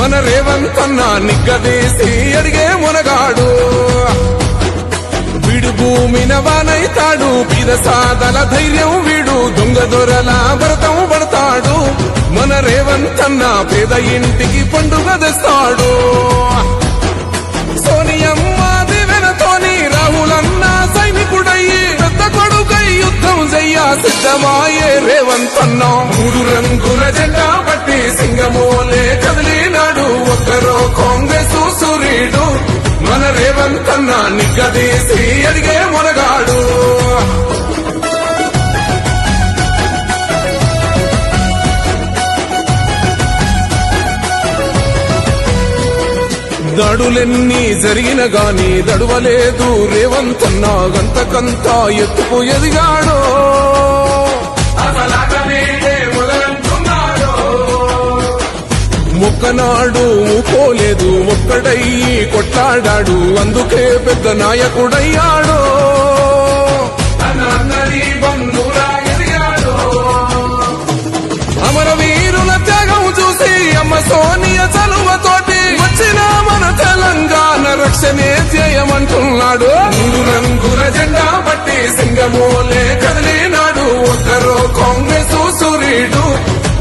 మన రేవంత్ అన్న నిగ్గదీసి అడిగే మునగాడు వీడు భూమిన వానైతాడు పీద సాదల ధైర్యం వీడు దొంగ దొరల భరతం పడతాడు మన రేవంత్ అన్న పేద ఇంటికి పండుగ తెస్తాడు సోనియమ్మ దివెనతోని రాహులన్న సైనికుడయ్యి పెద్ద కొడుకై యుద్ధం చెయ్య సిద్ధమాయే రేవంత్ అన్న మూడు రంగుల జెండా పట్టి సింగమోలే కదిలినాడు ఒక్కరో కాంగ్రెస్ సూర్యుడు మన రేవంత్ అన్న నిగ్గదీసి అడిగే మునగాడు దాడులెన్ని జరిగిన గాని దడువలేదు రేవంత్ అన్న గంతకంతా ఎత్తుకు ఎదిగాడో మొక్కనాడు ఊకోలేదు ఒక్కడయ్యి కొట్లాడాడు అందుకే పెద్ద నాయకుడయ్యాడో అమరవీరుల త్యాగం చూసి అమ్మ సోనియ చలువతోటి వచ్చిన మన తెలంగాణ రక్షణే చేయమంటున్నాడు మూడు రంగుల జెండా పట్టి సింగమోలే కదిలినాడు ఒక్కరో కాంగ్రెస్ సూర్యుడు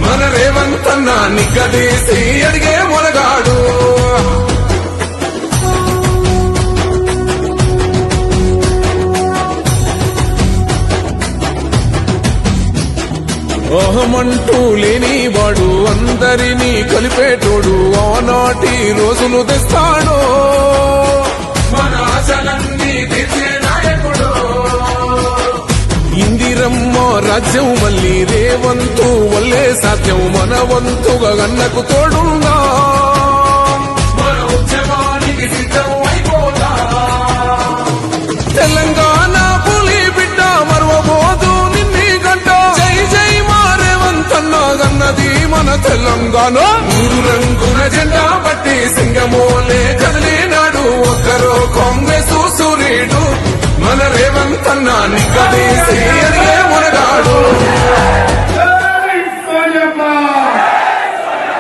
మన రేవంత్ అన్న నిగ్గదీసి అడిగే మునగాడు అహమంటూ లేనివాడు అందరినీ కలిపేటోడు ఆనాటి రోజులు తెస్తాడు మన ఆశలన్నీ తీర్చే నాయకుడు ఇందిరమ్మ రాజ్యం మళ్ళీ రేవంతు వల్లే సాధ్యం మన వంతుగా గన్నకు తోడుందా మన ఉద్యమానికి సిద్ధం అయిపోతా తెలంగాణ పులి బిడ్డ మరవబోదు నిన్ని గంట జై జై మా రేవంత్ అన్న గన్నది మన తెలంగాణ మూడు రంగుల జెండా పట్టి సింగమోలే కదిలి